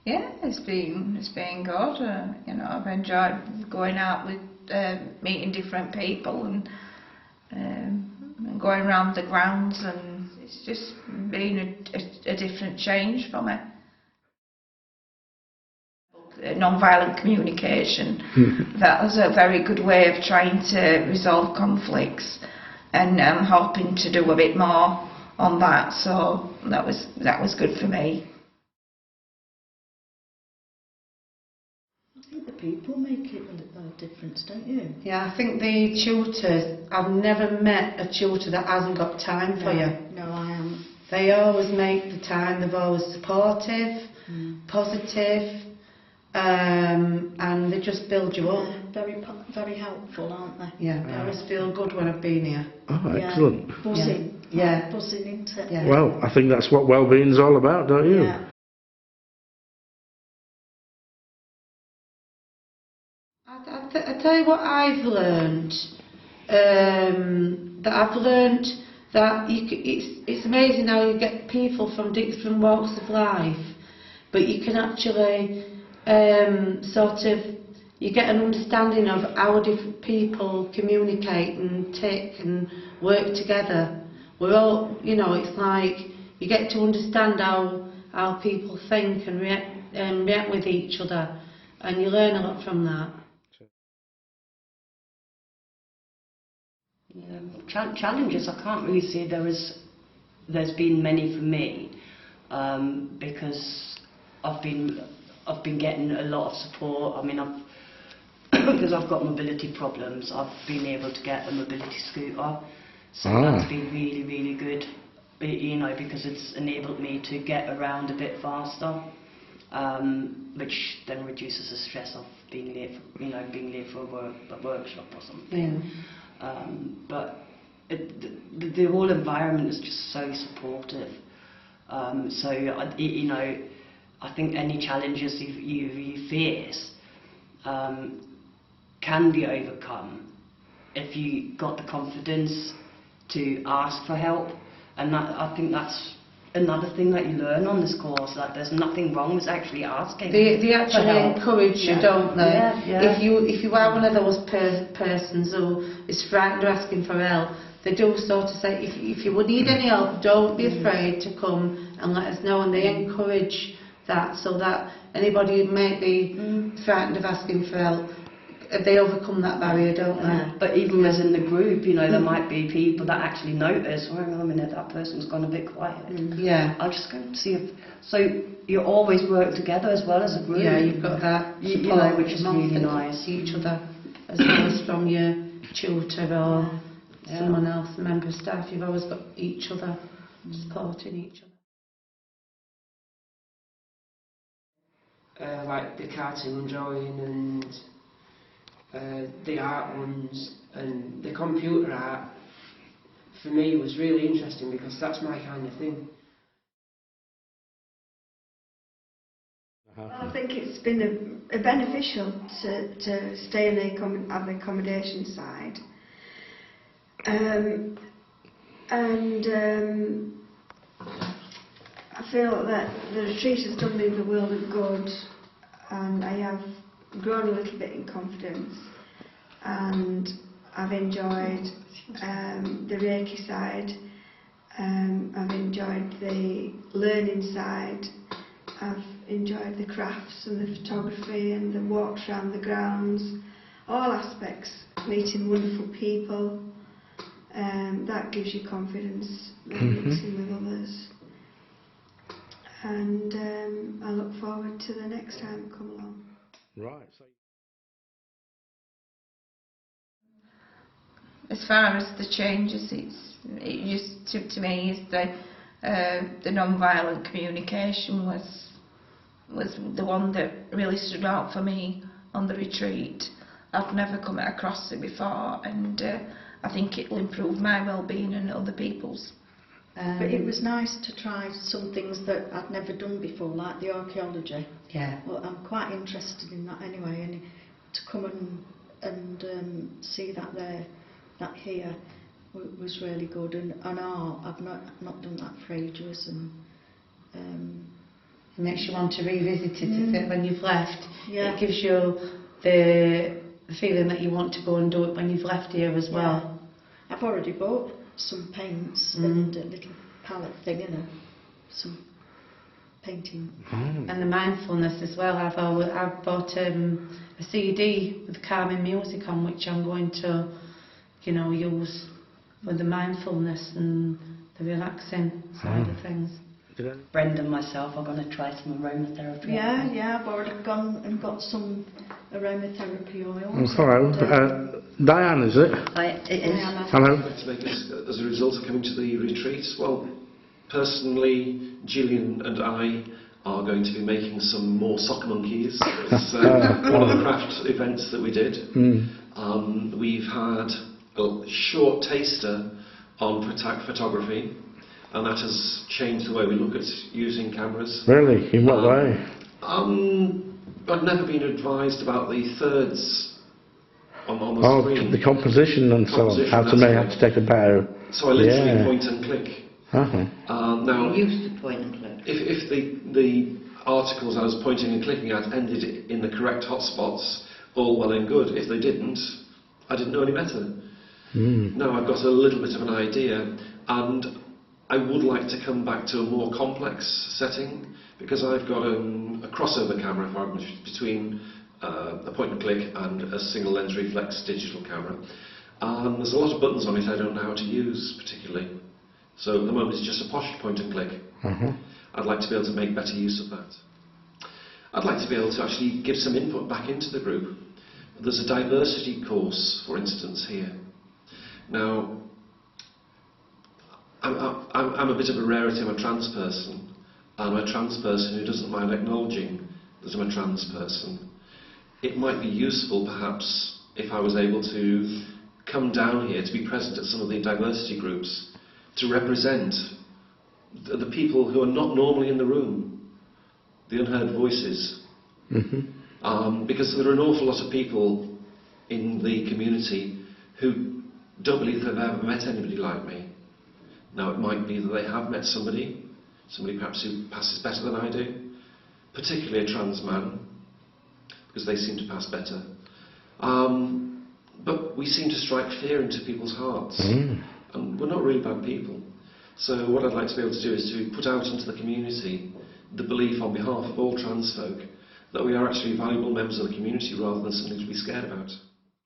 Yeah, it's been good. You know, I've enjoyed going out with meeting different people and going around the grounds, and it's just been a different change for me. Non-violent communication. That was a very good way of trying to resolve conflicts, and I'm hoping to do a bit more on that. So that was good for me. I think the people make it a difference, don't you? Yeah, I think the tutors, I've never met a tutor that hasn't got time for you. No, I am. They always make the time, they're always supportive, positive, and they just build you up. Very helpful, aren't they? Yeah, I always feel good when I've been here. Oh, excellent. Yeah. Buzzing. Yeah. Buzzing into it. Yeah. Well, I think that's what wellbeing's all about, don't you? Yeah. I tell you what I've learned. That it's amazing how you get people from different walks of life, but you can actually you get an understanding of how different people communicate and tick and work together. We're all, you know, it's like you get to understand how people think and react with each other, and you learn a lot from that. Challenges, I can't really say there's been many for me, because I've been getting a lot of support. I mean, because I've got mobility problems, I've been able to get a mobility scooter, so that's been really, really good, you know, because it's enabled me to get around a bit faster, which then reduces the stress of being late, being late for a workshop or something. Yeah. But the whole environment is just so supportive. So you know, I think any challenges you face can be overcome if you got the confidence to ask for help. And I think that's another thing that you learn on this course, that there's nothing wrong with actually asking. They actually encourage you, don't they? Yeah. If you are one of those persons who is frightened of asking for help, they do sort of say, if you would need any help, don't be afraid to come and let us know, and they encourage that, so that anybody who may be frightened of asking for help, they overcome that barrier, don't they? But even as in the group, you know, there might be people that actually notice, oh, hang on a minute, that person's gone a bit quiet. Yeah. I'll just go and see if... So you always work together as well as a group. Yeah, you've got that support, you know, which is really nice. Each other, as well as from your tutor or someone else, a member of staff. You've always got each other supporting each other. Like the cartoon drawing and the art ones and the computer art, for me, was really interesting because that's my kind of thing. I think it's been a beneficial to stay in the accommodation side, and I feel that the retreat has done me the world of good, and I have grown a little bit in confidence, and I've enjoyed the Reiki side, I've enjoyed the learning side, I've enjoyed the crafts and the photography and the walks around the grounds, all aspects, meeting wonderful people, that gives you confidence when mixing with others. And I look forward to the next time I come along. Right. So As far as the changes, it just to me is the non-violent communication was the one that really stood out for me on the retreat. I've never come across it before, and I think it will improve my well-being and other people's. But it was nice to try some things that I'd never done before, like the archaeology. Yeah. Well, I'm quite interested in that anyway, and to come and see that there, that here, was really good. And art, I've not done that for ages, and makes you want to revisit it if it, when you've left. Yeah. It gives you the feeling that you want to go and do it when you've left here as well. I've already bought some paints and a little palette thing, you know, some painting. And the mindfulness as well. I've bought a CD with calming music on, which I'm going to, you know, use for the mindfulness and the relaxing side of things. Brenda and myself are going to try some aromatherapy. Yeah, I've already gone and got some aromatherapy oils. Hello. Diane, is it? It is. Hello. To make as a result of coming to the retreat? Well, personally, Gillian and I are going to be making some more sock monkeys. It's one of the craft events that we did. We've had a short taster on photography, and that has changed the way we look at using cameras. Really? In what way? I've never been advised about the thirds on the screen. The composition and so on. How to take a better. So I literally point and click. Now, Used to point and click. if the articles I was pointing and clicking at ended in the correct hotspots, all well and good. If they didn't, I didn't know any better. Now I've got a little bit of an idea, and I would like to come back to a more complex setting, because I've got a crossover camera between a point and click and a single lens reflex digital camera. And there's a lot of buttons on it I don't know how to use particularly. So at the moment it's just a posh point and click. I'd like to be able to make better use of that. I'd like to be able to actually give some input back into the group. There's a diversity course, for instance, here. Now, I'm a bit of a rarity. I'm a trans person. I'm a trans person who doesn't mind acknowledging that I'm a trans person. It might be useful, perhaps, if I was able to come down here to be present at some of the diversity groups, to represent the people who are not normally in the room, the unheard voices. Because there are an awful lot of people in the community who don't believe they've ever met anybody like me. Now, it might be that they have met somebody perhaps who passes better than I do, particularly a trans man, because they seem to pass better. But we seem to strike fear into people's hearts, and we're not really bad people. So what I'd like to be able to do is to put out into the community the belief on behalf of all trans folk that we are actually valuable members of the community rather than something to be scared about.